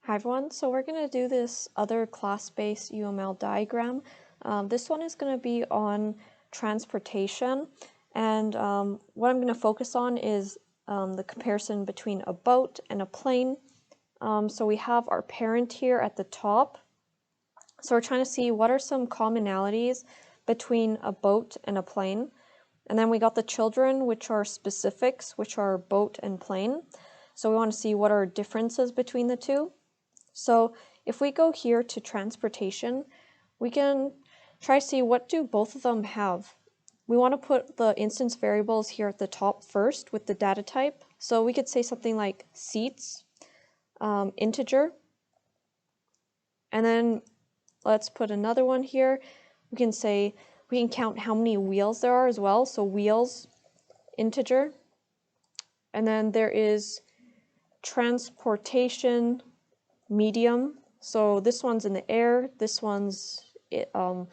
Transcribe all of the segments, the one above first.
Hi everyone, so we're going to do this other class-based UML diagram. This one is going to be on transportation, and what I'm going to focus on is the comparison between a boat and a plane. So we have our parent here at the top. So we're trying to see what are some commonalities between a boat and a plane. And then we got the children, which are specifics, which are boat and plane. So we want to see what are differences between the two. So if we go here to transportation, we can try to see what do both of them have. We want to put the instance variables here at the top first with the data type. So we could say something like seats, integer, and then let's put another one here. We can say, we can count how many wheels there are as well. So wheels, integer, and then there is transportation medium. So this one's in the air, this one's on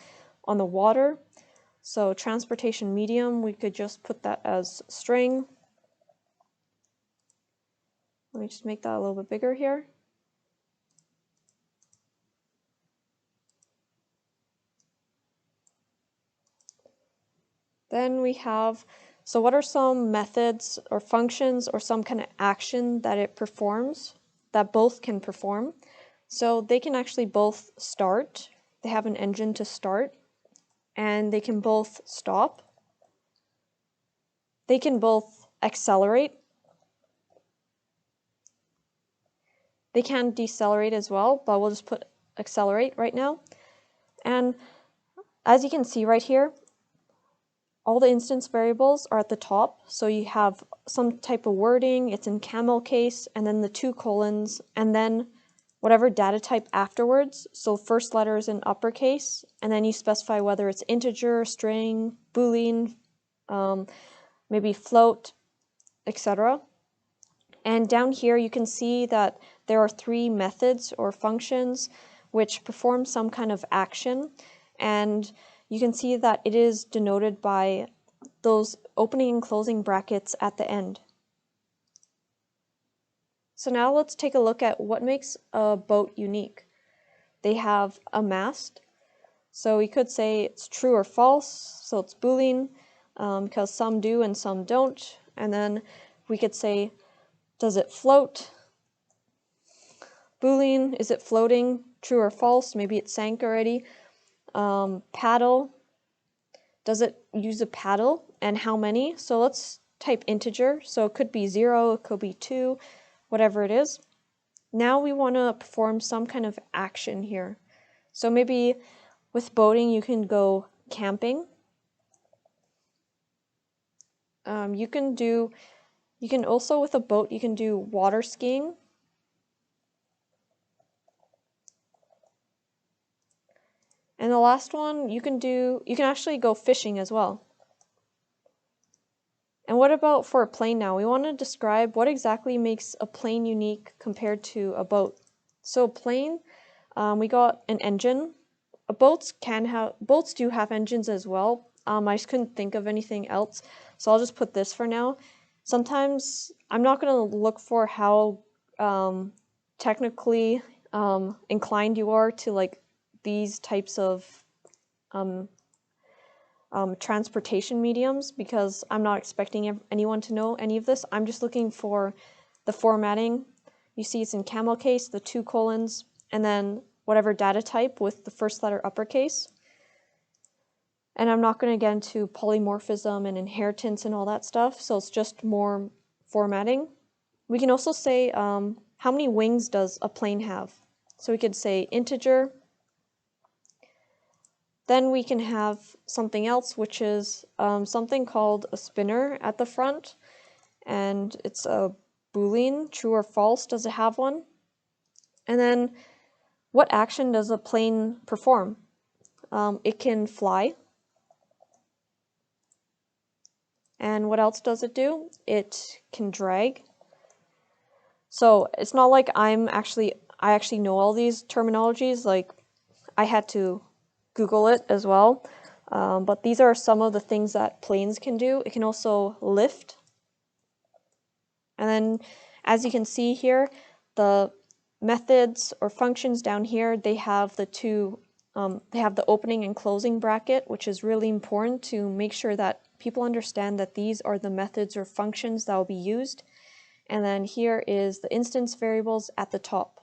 the water. So transportation medium, we could just put that as string. Let me just make that a little bit bigger here. Then we have, so what are some methods or functions or some kind of action that it performs, that both can perform? So they can actually both start, they have an engine to start, and they can both stop. They can both accelerate. They can decelerate as well, but we'll just put accelerate right now. And as you can see right here, all the instance variables are at the top. So you have some type of wording, it's in camel case, and then the 2 colons, and then whatever data type afterwards. So first letter is in uppercase, and then you specify whether it's integer, string, boolean, maybe float, etc. And down here you can see that there are 3 methods or functions which perform some kind of action, and you can see that it is denoted by those opening and closing brackets at the end. So now let's take a look at what makes a boat unique. They have a mast, so we could say it's true or false, so it's Boolean, because some do and some don't. And then we could say, does it float? Boolean, is it floating? True or false? Maybe it sank already. Paddle, does it use a paddle and how many? So let's type integer, so it could be 0, it could be 2, whatever it is. Now we want to perform some kind of action here. So maybe with boating you can go camping. You can also with a boat you can do water skiing. And the last one you can actually go fishing as well. And what about for a plane now? We want to describe what exactly makes a plane unique compared to a boat. So a plane, we got an engine. Boats do have engines as well. I just couldn't think of anything else, so I'll just put this for now. Sometimes I'm not going to look for how technically inclined you are to like these types of transportation mediums, because I'm not expecting anyone to know any of this. I'm just looking for the formatting. You see it's in camel case, the 2 colons, and then whatever data type with the first letter uppercase. And I'm not going to get into polymorphism and inheritance and all that stuff, so it's just more formatting. We can also say how many wings does a plane have? So we could say integer. Then we can have something else, which is something called a spinner at the front, and it's a Boolean, true or false, does it have one? And then what action does a plane perform? It can fly. And what else does it do? It can drag. So it's not like I actually know all these terminologies, like I had to Google it as well. But these are some of the things that planes can do. It can also lift. And then as you can see here, the methods or functions down here, they have the opening and closing bracket, which is really important to make sure that people understand that these are the methods or functions that will be used. And then here is the instance variables at the top.